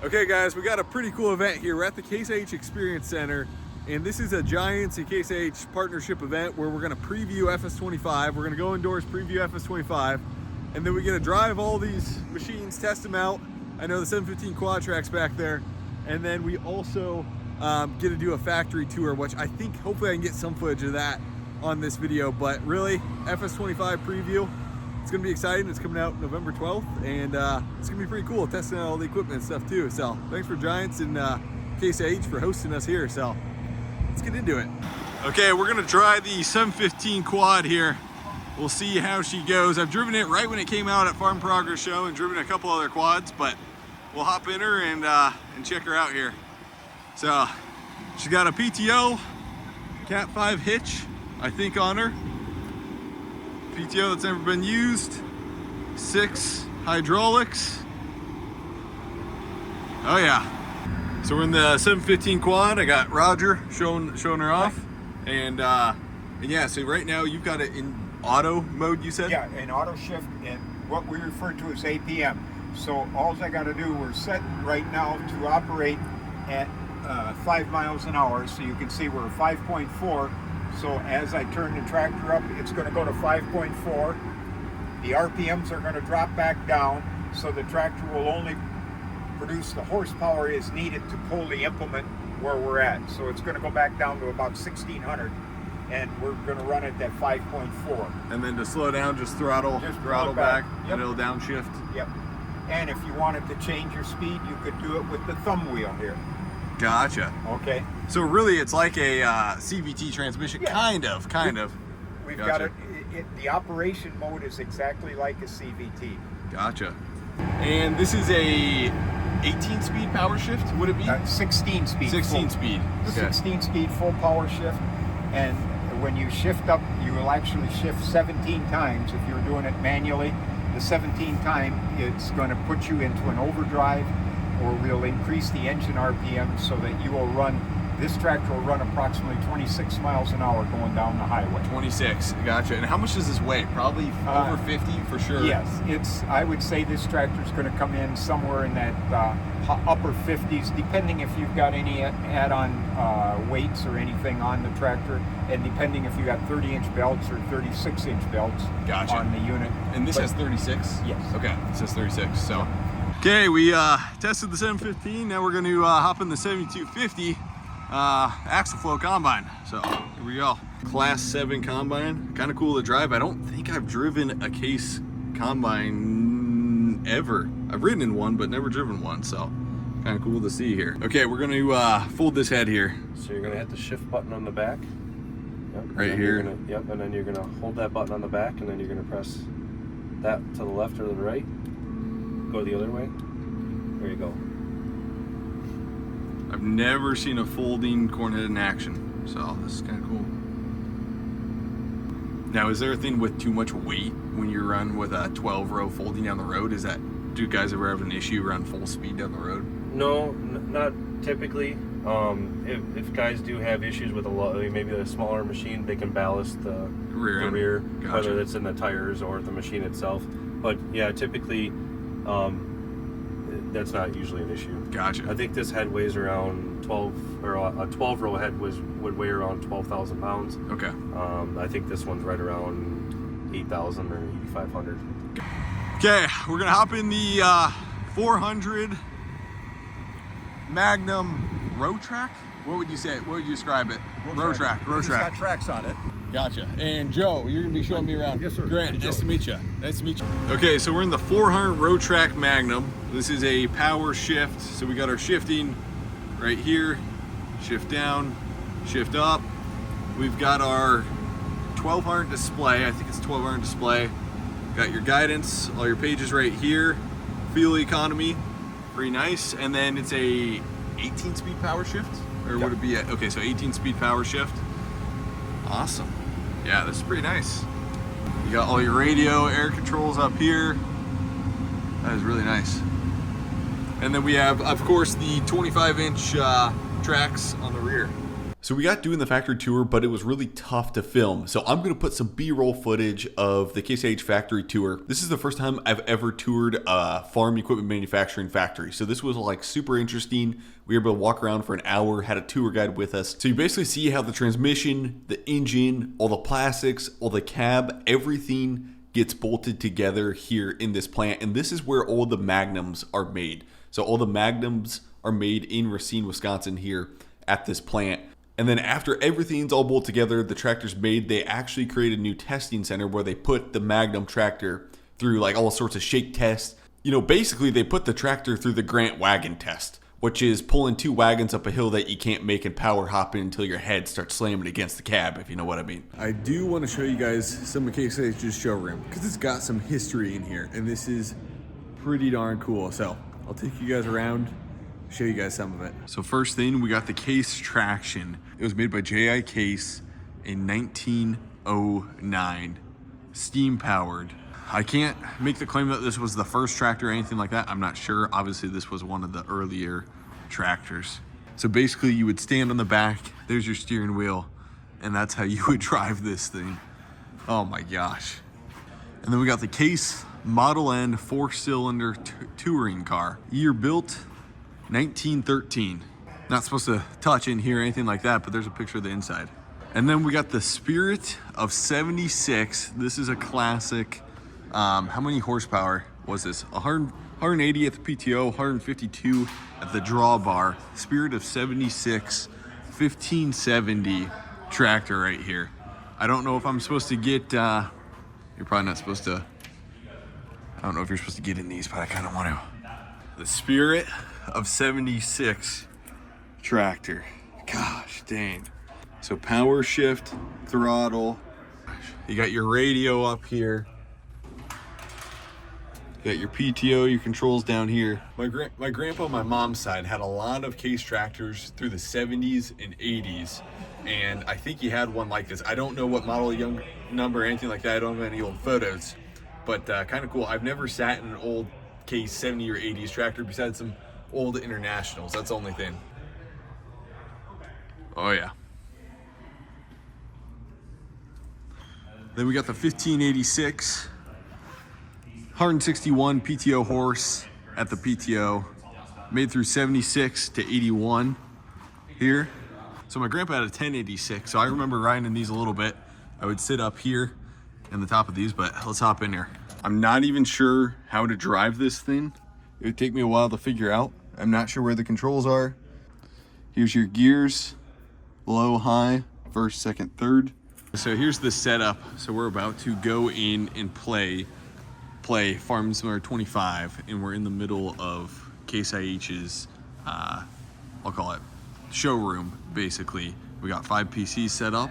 Okay guys, we got a pretty cool event here. We're at the Case IH Experience Center, and this is a Giants and Case IH partnership event where we're gonna preview FS25. We're gonna go indoors, preview FS25, and then we get to drive all these machines, test them out. I know the 715 quad track's back there, and then we also get to do a factory tour, which I think hopefully I can get some footage of that on this video. But really, FS25 preview. It's gonna be exciting. It's coming out November 12th, and it's gonna be pretty cool testing out all the equipment and stuff too. So thanks for Giants and Case IH for hosting us here. So let's get into it. Okay, we're gonna try the 715 quad here. We'll see how she goes. I've driven it right when it came out at Farm Progress Show and driven a couple other quads, but we'll hop in her and check her out here. So she's got a PTO Cat 5 hitch, I think, on her. PTO that's never been used, 6 hydraulics. Oh yeah. So we're in the 715 quad. I got Roger showing her off, and yeah. So right now you've got it in auto mode, you said? Yeah, in auto shift, and what we refer to as APM. So all I got to do, we're set right now to operate at 5 miles an hour. So you can see we're 5.4. So as I turn the tractor up, it's going to go to 5.4. The RPMs are going to drop back down, so the tractor will only produce the horsepower is needed to pull the implement where we're at. So it's going to go back down to about 1600, and we're going to run it at 5.4. And then to slow down, just throttle back, yep. And it'll downshift. Yep. And if you wanted to change your speed, you could do it with the thumb wheel here. Gotcha. Okay. So really, it's like a CVT transmission, yeah. kind of. We've Gotcha. got it. The operation mode is exactly like a CVT. Gotcha. And this is a 18-speed power shift. Would it be? 16 speed. 16 speed. Okay. 16 speed full power shift, and when you shift up, you will actually shift 17 times. If you're doing it manually, the 17th time, it's going to put you into an overdrive, or we'll increase the engine RPM so that you will run, this tractor will run approximately 26 miles an hour going down the highway. 26, gotcha. And how much does this weigh? Probably over 50 for sure. Yes, I would say this tractor is going to come in somewhere in that upper 50s, depending if you've got any add-on weights or anything on the tractor, and depending if you got 30-inch belts or 36-inch belts gotcha. On the unit. And this has 36? Yes. Okay, this has 36, so. Okay, we tested the 715. Now we're going to hop in the 7250 axle flow combine. So here we go. Class 7 combine. Kind of cool to drive. I don't think I've driven a Case combine ever. I've ridden in one, but never driven one. So kind of cool to see here. Okay, we're going to fold this head here. So you're going to hit the shift button on the back. Yep. Right here. Yep, and then you're going to hold that button on the back, and then you're going to press that to the left or the right. Go the other way. There you go. I've never seen a folding corn head in action, so this is kind of cool. Now, is there a thing with too much weight when you run with a 12-row folding down the road? Do guys ever have an issue run full speed down the road? No, not typically. If guys do have issues with maybe a smaller machine, they can ballast the rear, Gotcha. whether it's in the tires or the machine itself. But yeah, typically, that's not usually an issue. Gotcha. I think this head weighs around 12, or a 12-row head would weigh around 12,000 pounds. Okay. I think this one's right around 8,000 or 8,500. Okay, we're gonna hop in the 400 Magnum road track. What would you say? What would you describe it? Road track. It's got tracks on it. Gotcha. And Joe, you're gonna be showing me around. Yes, sir. Grant, nice to meet you. Nice to meet you. Okay, so we're in the 400 road track Magnum. This is a power shift. So we got our shifting right here. Shift down, shift up. We've got our 1200 display. I think it's 1200 display. Got your guidance, all your pages right here. Fuel economy, pretty nice. And then it's a 18-speed power shift, or would it be okay? So 18-speed power shift. Awesome. Yeah, this is pretty nice. You got all your radio, air controls up here. That is really nice. And then we have, of course, the 25-inch tracks on the rear. So we got doing the factory tour, but it was really tough to film. So I'm going to put some B-roll footage of the Case IH factory tour. This is the first time I've ever toured a farm equipment manufacturing factory. So this was like super interesting. We were able to walk around for an hour, had a tour guide with us. So you basically see how the transmission, the engine, all the plastics, all the cab, everything gets bolted together here in this plant. And this is where all the Magnums are made. So all the Magnums are made in Racine, Wisconsin here at this plant. And then after everything's all bolted together, the tractor's made, they actually create a new testing center where they put the Magnum tractor through like all sorts of shake tests. You know, basically they put the tractor through the Grant wagon test, which is pulling 2 wagons up a hill that you can't make and power hopping until your head starts slamming against the cab, if you know what I mean. I do want to show you guys some of Case IH's showroom because it's got some history in here and this is pretty darn cool. So I'll take you guys around, show you guys some of it. So first thing, we got the Case Traction. It was made by J.I. Case in 1909, steam powered. I can't make the claim that this was the first tractor or anything like that. I'm not sure. Obviously this was one of the earlier tractors. So basically you would stand on the back, there's your steering wheel, and that's how you would drive this thing. Oh my gosh. And then we got the Case Model N 4-cylinder touring car. Year built 1913. Not supposed to touch in here or anything like that, but there's a picture of the inside. And then we got the Spirit of 76. This is a classic. How many horsepower was this? 180 at the PTO, 152 at the drawbar. Spirit of 76, 1570 tractor right here. I don't know if I'm supposed to get, you're probably not supposed to, I don't know if you're supposed to get in these, but I kind of want to. The Spirit of 76 tractor. Gosh dang. So power shift, throttle. You got your radio up here. You got your PTO, your controls down here. My grandpa on my mom's side had a lot of Case tractors through the 70s and 80s. And I think he had one like this. I don't know what model, number, or anything like that. I don't have any old photos, but kind of cool. I've never sat in an old Case 70 or 80s tractor besides some old Internationals. That's the only thing. Oh yeah. Then we got the 1586, 161 PTO horse at the PTO, made through 76 to 81 here. So my grandpa had a 1086, so I remember riding in these a little bit. I would sit up here in the top of these, but let's hop in here. I'm not even sure how to drive this thing. It would take me a while to figure out. I'm not sure where the controls are. Here's your gears, low, high, first, second, third. So here's the setup. So we're about to go in and play Farming Simulator 25, and we're in the middle of Case IH's, I'll call it showroom, basically. We got 5 PCs set up,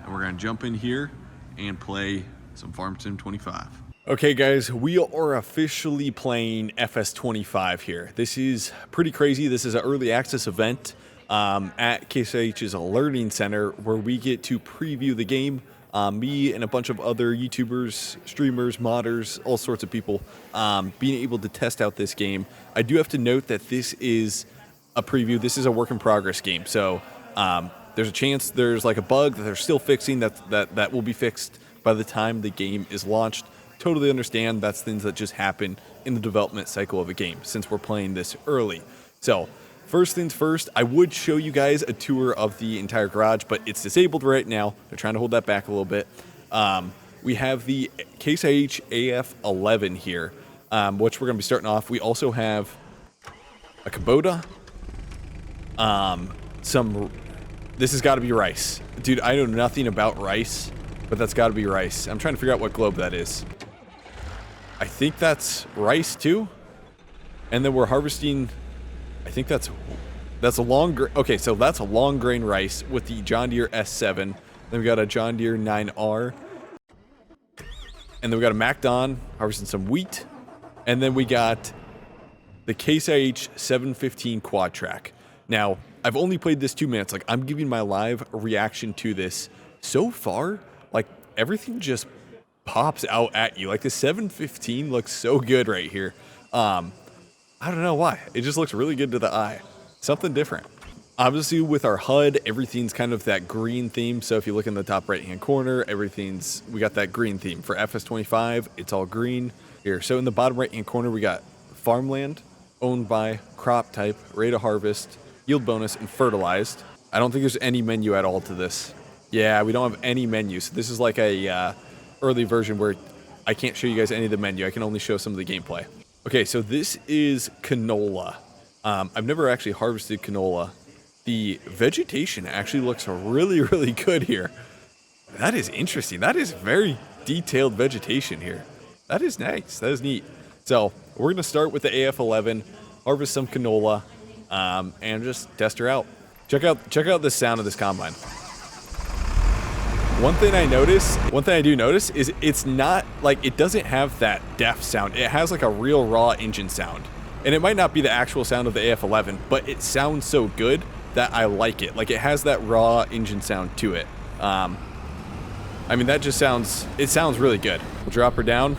and we're gonna jump in here and play some Farm Sim 25. Okay guys, we are officially playing FS25 here. This is pretty crazy. This is an early access event at Case IH's Learning Center where we get to preview the game. Me and a bunch of other YouTubers, streamers, modders, all sorts of people being able to test out this game. I do have to note that this is a preview. This is a work in progress game. So there's a chance there's like a bug that they're still fixing that will be fixed by the time the game is launched. Totally understand that's things that just happen in the development cycle of a game since we're playing this early. So first things first, I would show you guys a tour of the entire garage, but it's disabled right now. They're trying to hold that back a little bit. We have the Case IH AF11 here, which we're going to be starting off. We also have a Kubota. This has got to be rice. Dude, I know nothing about rice, but that's got to be rice. I'm trying to figure out what globe that is. I think that's rice too. And then we're harvesting, I think that's a long grain. Okay, so that's a long grain rice with the John Deere S7. Then we got a John Deere 9R. And then we got a MacDon harvesting some wheat. And then we got the Case IH 715 quad track. Now, I've only played this 2 minutes. Like, I'm giving my live reaction to this. So far, like, everything just pops out at you. Like, the 715 looks so good right here. I don't know why. It just looks really good to the eye. Something different. Obviously, with our HUD, everything's kind of that green theme. So if you look in the top right-hand corner, we got that green theme. For FS25, it's all green here. So in the bottom right-hand corner, we got farmland, owned by, crop type, rate of harvest, yield bonus, and fertilized. I don't think there's any menu at all to this. Yeah, we don't have any menu. So this is like a early version where I can't show you guys any of the menu. I can only show some of the gameplay. Okay, so this is canola. I've never actually harvested canola. The vegetation actually looks really, really good here. That is interesting. That is very detailed vegetation here. That is nice. That is neat. So we're going to start with the AF11, harvest some canola, and just test her out. Check out the sound of this combine. One thing I do notice is it's not like, it doesn't have that def sound. It has like a real raw engine sound. And it might not be the actual sound of the AF11, but it sounds so good that I like it. Like, it has that raw engine sound to it. I mean, it sounds really good. We'll drop her down.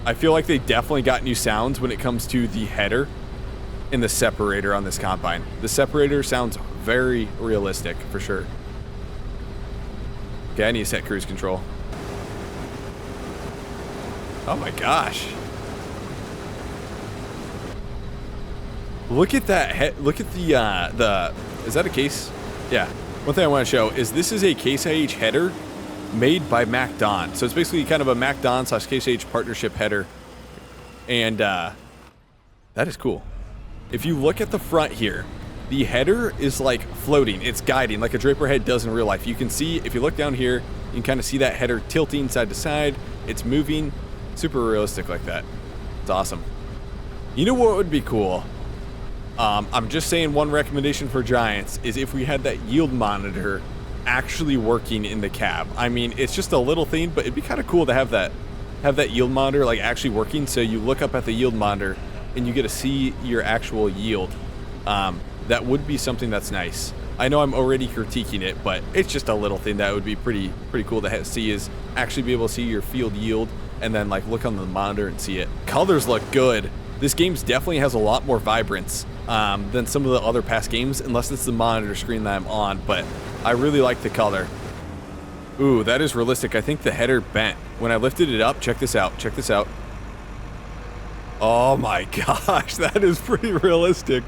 I feel like they definitely got new sounds when it comes to the header and the separator on this combine. The separator sounds very realistic, for sure. Okay, I need to set cruise control. Oh my gosh. Look at that. Look at the. Is that a case? Yeah. One thing I want to show is this is a Case IH header made by Dadoun. So it's basically kind of a Dadoun / Case IH partnership header, and that is cool. If you look at the front here, the header is like floating. It's guiding like a Draper head does in real life. You can see, if you look down here, you can kind of see that header tilting side to side. It's moving, super realistic like that. It's awesome. You know what would be cool? I'm just saying, one recommendation for Giants is if we had that yield monitor actually working in the cab. I mean, it's just a little thing, but it'd be kind of cool to have that yield monitor like actually working. So you look up at the yield monitor and you get to see your actual yield. That would be something that's nice. I know I'm already critiquing it, but it's just a little thing that would be pretty cool to see, is actually be able to see your field yield and then like look on the monitor and see it. Colors look good. This game definitely has a lot more vibrance than some of the other past games, unless it's the monitor screen that I'm on, but I really like the color. Ooh, that is realistic. I think the header bent. When I lifted it up, check this out. Check this out. Oh my gosh, that is pretty realistic.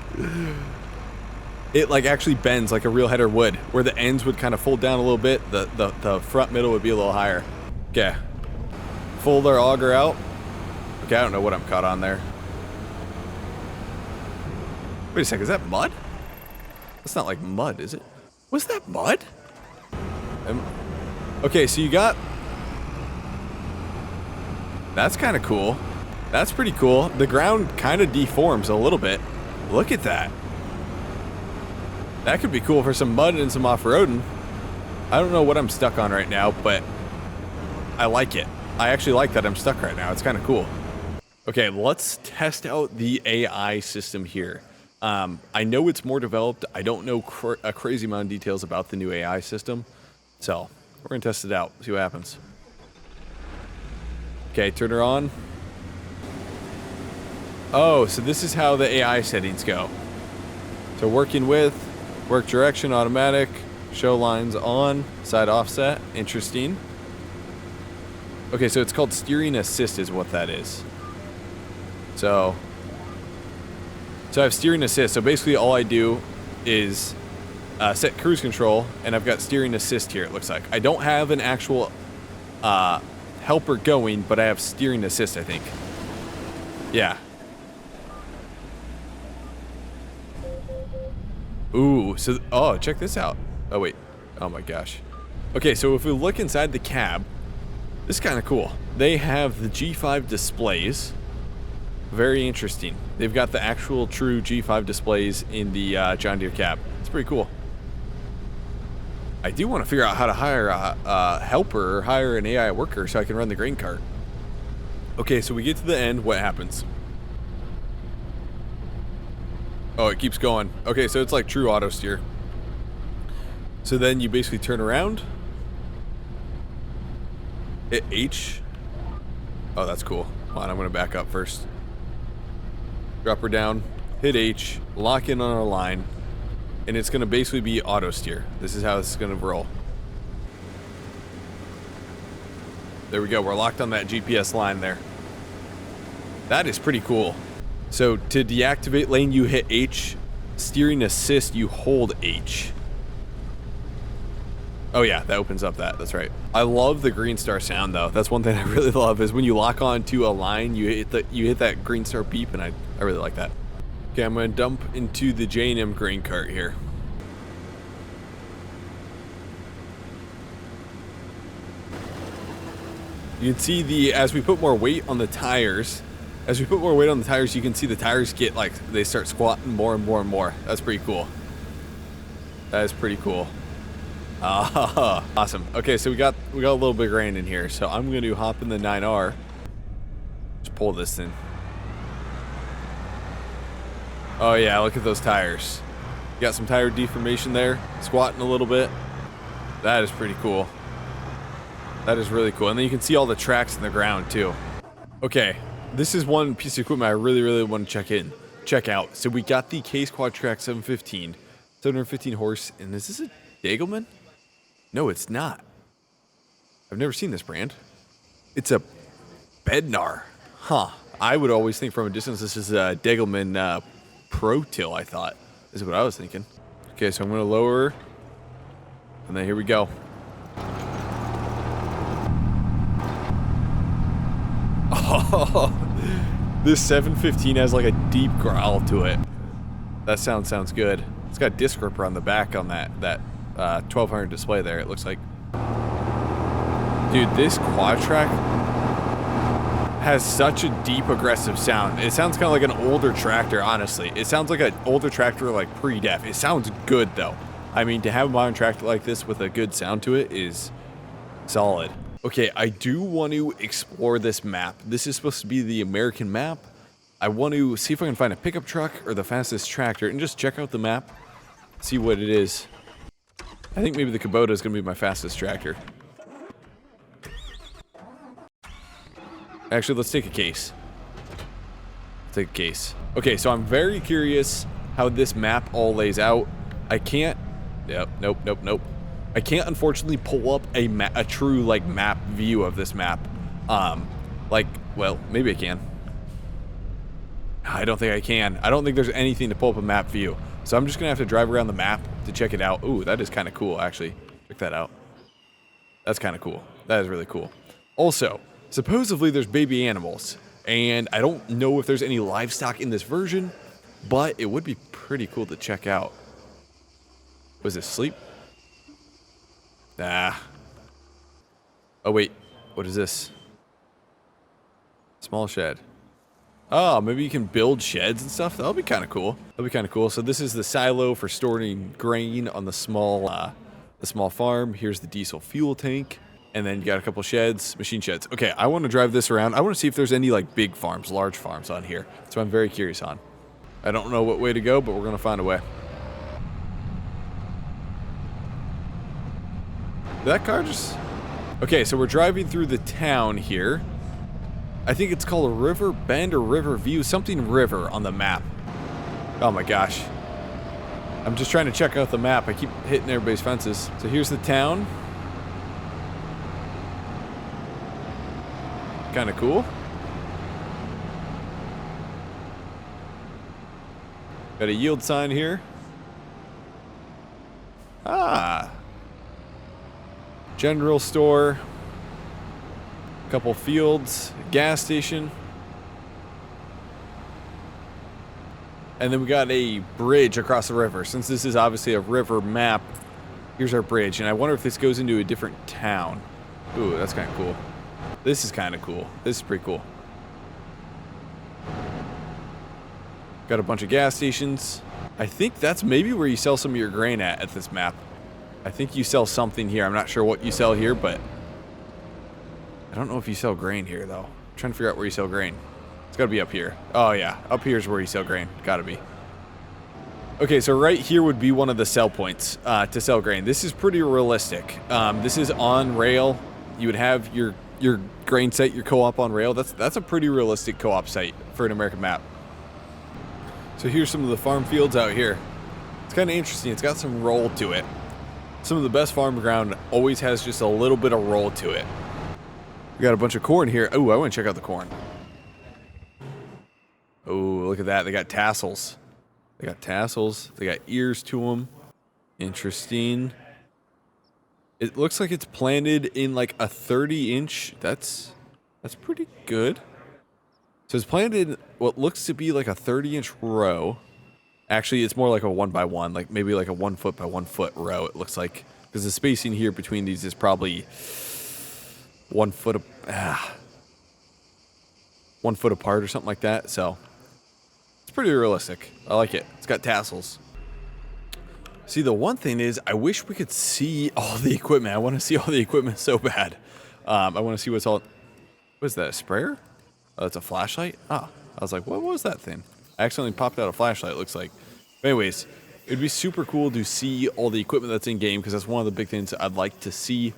It like actually bends like a real header would, where the ends would kind of fold down a little bit. The front middle would be a little higher. Okay. Fold our auger out. Okay, I don't know what I'm caught on there. Wait a second, is that mud? That's not like mud, is it? Was that mud? Okay, so you got... That's kind of cool. That's pretty cool. The ground kind of deforms a little bit. Look at that. That could be cool for some mud and some off-roading. I don't know what I'm stuck on right now, but I like it. I actually like that I'm stuck right now. It's kind of cool. Okay, let's test out the AI system here. I know it's more developed. I don't know a crazy amount of details about the new AI system. So, we're going to test it out, see what happens. Okay, turn her on. Oh, so this is how the AI settings go. So working with, work direction, automatic, show lines on, side offset, interesting. Okay, so it's called steering assist is what that is. So I have steering assist. So basically all I do is set cruise control, and I've got steering assist here, it looks like. I don't have an actual helper going, but I have steering assist, I think. Yeah. Ooh, so, oh, check this out. Oh, wait. Oh, my gosh. Okay, so if we look inside the cab, this is kind of cool. They have the G5 displays. Very interesting. They've got the actual true G5 displays in the John Deere cab. It's pretty cool. I do want to figure out how to hire a helper or hire an AI worker so I can run the grain cart. Okay, so we get to the end. What happens? Oh, it keeps going. Okay, so it's like true auto steer. So then you basically turn around. Hit H. Oh, that's cool. Hold on, I'm going to back up first. Drop her down. hit H, lock in on our line, and it's going to basically be auto steer. This is how it's going to roll. There we go. We're locked on that GPS line there. That is pretty cool. So to deactivate lane, you hit H. Steering assist, you hold H. Oh yeah, that opens up that. That's right. I love the green star sound though. That's one thing I really love is when you lock onto a line, you hit that green star beep, and I really like that. Okay, I'm gonna dump into the J&M grain cart here. You can see as we put more weight on the tires, you can see the tires get they start squatting more and more and more. That's pretty cool. That is pretty cool. Awesome. Okay, so we got a little bit of grain in here, so I'm going to hop in the 9R. Just pull this in. Oh yeah, look at those tires. You got some tire deformation there, squatting a little bit. That is pretty cool. That is really cool. And then you can see all the tracks in the ground too. Okay, this is one piece of equipment I really want to check out. So we got the Case Quad Track 715, 715 horse, and is this a Dagelman? No, it's not. I've never seen this brand. It's a Bednar. Huh. I would always think from a distance this is a Dagelman Pro Till, I thought. Is what I was thinking. Okay, so I'm going to lower. And then here we go. Oh, this 715 has like a deep growl to it. That sounds good. It's got disc gripper on the back on that 1200 display there, it looks like. Dude, this quad track has such a deep aggressive sound. It sounds kind of like an older tractor, honestly. It sounds like an older tractor like pre-def. It sounds good though. I mean, to have a modern tractor like this with a good sound to it is solid. Okay, I do want to explore this map. This is supposed to be the American map. I want to see if I can find a pickup truck or the fastest tractor and just check out the map, see what it is. I think maybe the Kubota is going to be my fastest tractor. Actually, let's take a case. Take a case. Okay, so I'm very curious how this map all lays out. I can't... Nope. I can't unfortunately pull up a true like map view of this map. Well, maybe I can. I don't think I can. I don't think there's anything to pull up a map view. So I'm just gonna have to drive around the map to check it out. Ooh, that is kind of cool, actually. Check that out. That's kind of cool. That is really cool. Also, supposedly there's baby animals, and I don't know if there's any livestock in this version, but it would be pretty cool to check out. Was it sleep? Nah. Oh wait, what is this? Small shed. Oh, maybe you can build sheds and stuff. That'll be kind of cool. That'll be kind of cool. So this is the silo for storing grain on the small farm. Here's the diesel fuel tank, and then you got a couple sheds, machine sheds. Okay, I want to drive this around. I want to see if there's any like big farms, large farms on here. So I'm very curious on. I don't know what way to go, but we're gonna find a way. That car just... Okay, so we're driving through the town here. I think it's called a River Bend or River View. Something river on the map. Oh my gosh. I'm just trying to check out the map. I keep hitting everybody's fences. So here's the town. Kind of cool. Got a yield sign here. Ah. General store, a couple fields, gas station, and then we got a bridge across the river. Since this is obviously a river map, here's our bridge, and I wonder if this goes into a different town. Ooh, that's kind of cool. This is kind of cool. This is pretty cool. Got a bunch of gas stations. I think that's maybe where you sell some of your grain at this map. I think you sell something here. I'm not sure what you sell here, but I don't know if you sell grain here, though. I'm trying to figure out where you sell grain. It's got to be up here. Oh, yeah. Up here is where you sell grain. Got to be. Okay, so right here would be one of the sell points to sell grain. This is pretty realistic. This is on rail. You would have your grain site, your co-op on rail. That's a pretty realistic co-op site for an American map. So here's some of the farm fields out here. It's kind of interesting. It's got some roll to it. Some of the best farm ground always has just a little bit of roll to it. We got a bunch of corn here. Oh, I want to check out the corn. Oh, look at that. They got tassels. They got tassels. They got ears to them. Interesting. It looks like it's planted in like a 30-inch. That's pretty good. So it's planted in what looks to be like a 30-inch row. Actually, it's more like a 1x1, like maybe like a 1 foot by 1 foot row. It looks like, because the spacing here between these is probably 1 foot, 1 foot apart or something like that. So it's pretty realistic. I like it. It's got tassels. See, the one thing is, I wish we could see all the equipment. I want to see all the equipment so bad. I want to see what's all. What is that? A sprayer? Oh, that's a flashlight? Oh, I was like, what was that thing? I accidentally popped out a flashlight, it looks like. But anyways, it'd be super cool to see all the equipment that's in game, because that's one of the big things I'd like to see,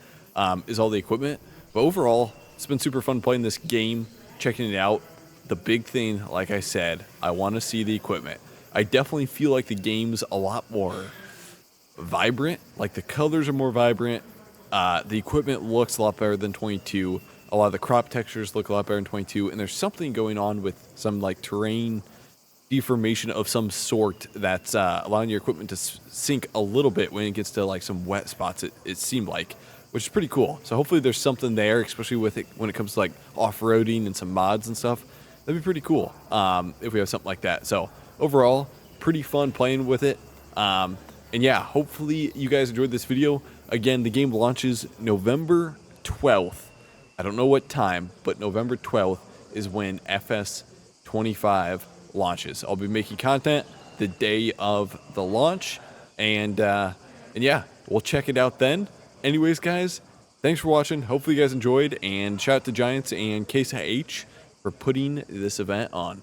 is all the equipment. But overall, it's been super fun playing this game, checking it out. The big thing, like I said, I want to see the equipment. I definitely feel like the game's a lot more vibrant. Like the colors are more vibrant. The equipment looks a lot better than 22. A lot of the crop textures look a lot better in 22, and there's something going on with some like terrain deformation of some sort that's allowing your equipment to sink a little bit when it gets to like some wet spots, it seemed like, which is pretty cool. So hopefully there's something there, especially with it when it comes to like off-roading and some mods and stuff. That'd be pretty cool if we have something like that. So overall, pretty fun playing with it. And yeah, hopefully you guys enjoyed this video. Again, the game launches November 12th. I don't know what time, but November 12th is when FS25 launches. I'll be making content the day of the launch, and yeah, we'll check it out then. Anyways, guys, thanks for watching. Hopefully you guys enjoyed, and shout out to Giants and Case H for putting this event on.